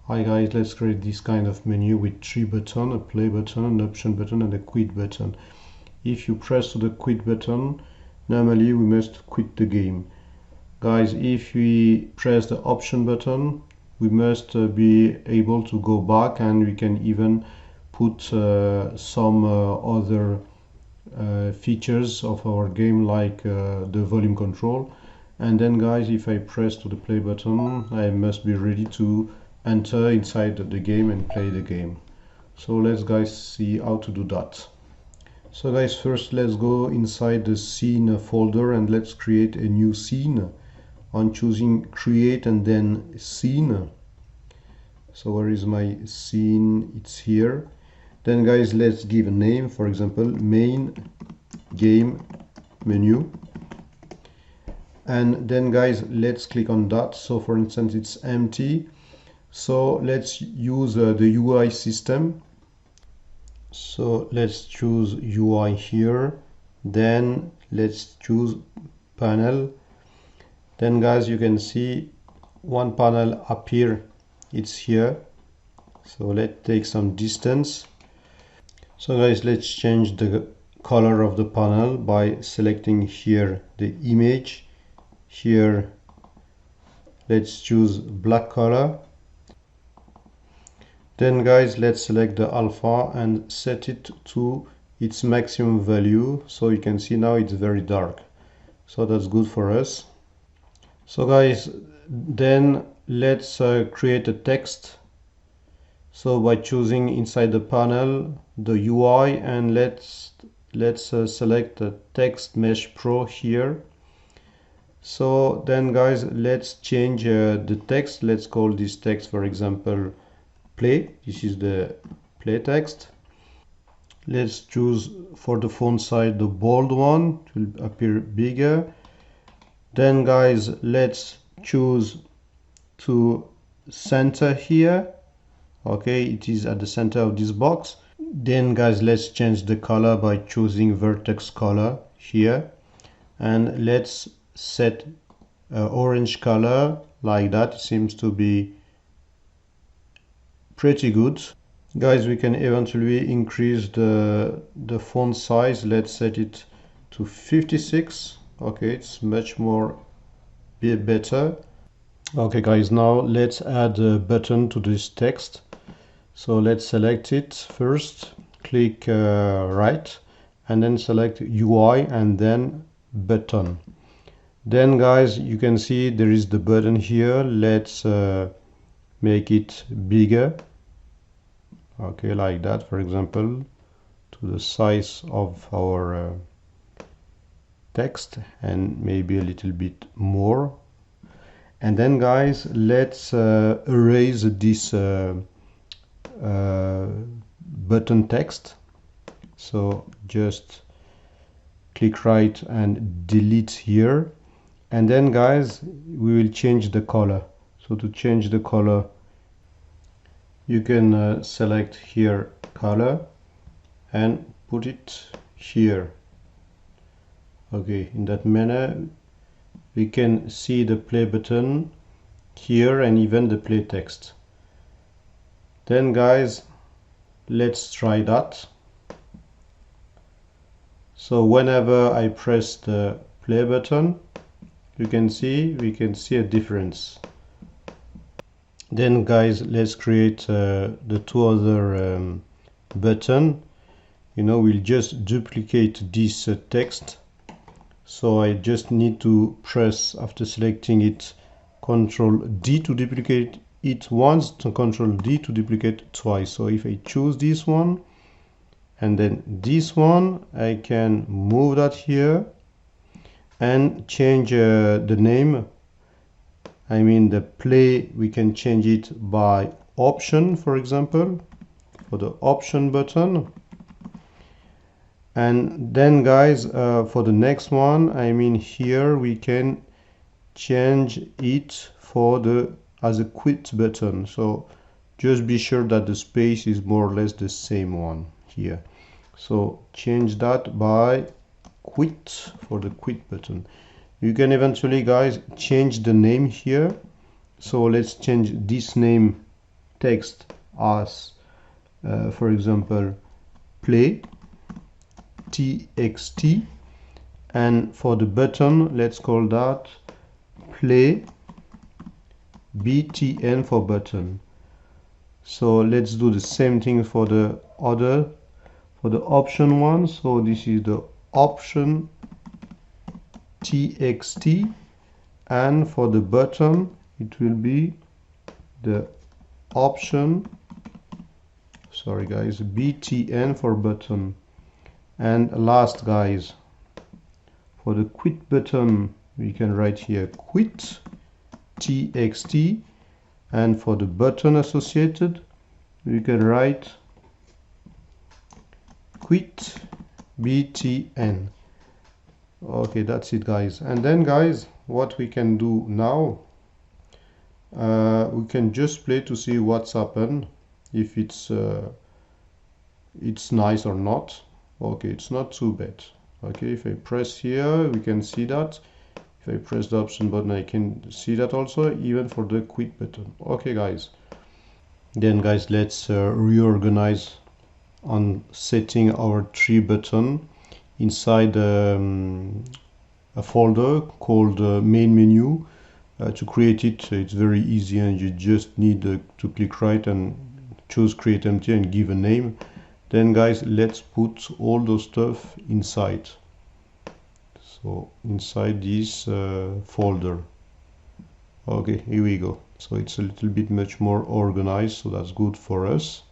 Hi guys, let's create this kind of menu with 3 buttons, a play button, an option button and a quit button. If you press the quit button, normally we must quit the game. Guys, if we press the option button, we must be able to go back, and we can even put some other features of our game, like the volume control. And then guys, if I press to the play button, I must be ready to enter inside the game and play the game. So let's guys see how to do that. So guys, first let's go inside the scene folder and let's create a new scene on choosing create and then scene. So where is my scene? It's here. Then guys, let's give a name, for example main game menu. And then guys, let's click on that. So for instance, it's empty, so let's use the UI system. So let's choose UI here, then let's choose panel. Then guys, you can see one panel appear, it's here. So let's take some distance. So guys, let's change the color of the panel by selecting here the image. Here let's choose black color. Then guys, let's select the alpha and set it to its maximum value. So you can see now it's very dark, so that's good for us. So guys, then let's create a text. So by choosing inside the panel the UI, and let's select the text mesh pro here. So then guys, let's change the text. Let's call this text, for example, play. This is the play text. Let's choose for the font size the bold one, it will appear bigger. Then guys, let's choose to center here. Okay, it is at the center of this box. Then guys, let's change the color by choosing vertex color here, and let's set orange color like that. It seems to be pretty good. Guys, we can eventually increase the font size. Let's set it to 56. Okay, it's much more better. Okay guys, now let's add a button to this text. So let's select it first, click right, and then select UI and then button. Then guys, you can see there is the button here. Let's make it bigger. Okay, like that, for example, to the size of our text, and maybe a little bit more. And then guys, let's erase this button text. So just click right and delete here. And then guys, we will change the color. So to change the color, you can select here color and put it here. Okay, in that manner we can see the play button here and even the play text. Then guys, let's try that. So whenever I press the play button, we can see a difference. Then guys, let's create the two other button. You know, we'll just duplicate this text. So I just need to press, after selecting it, Ctrl D to duplicate it once, to Ctrl D to duplicate twice. So if I choose this one and then this one, I can move that here and change the name. I mean the play, we can change it by option, for example, for the option button. And then guys, for the next one, I mean here we can change it for the as a quit button. So just be sure that the space is more or less the same one here. So change that by quit for the quit button. You can eventually guys change the name here. So let's change this name text as for example play txt, and for the button let's call that play btn for button. So let's do the same thing for the option one. So this is the option txt, and for the button it will be the option, sorry guys, btn for button. And last guys, for the quit button we can write here quit txt, and for the button associated we can write quit btn. Okay, that's it guys. And then guys, what we can do now, we can just play to see what's happened, if it's nice or not. Okay, it's not too bad. Okay, if I press here we can see that. If I press the option button I can see that also, even for the quit button. Okay guys, then guys, let's reorganize on setting our tree button inside a folder called main menu. To create it, it's very easy, and you just need to click right and choose create empty and give a name. Then guys, let's put all those stuff inside. So inside this folder. Okay, here we go. So it's a little bit much more organized, so that's good for us.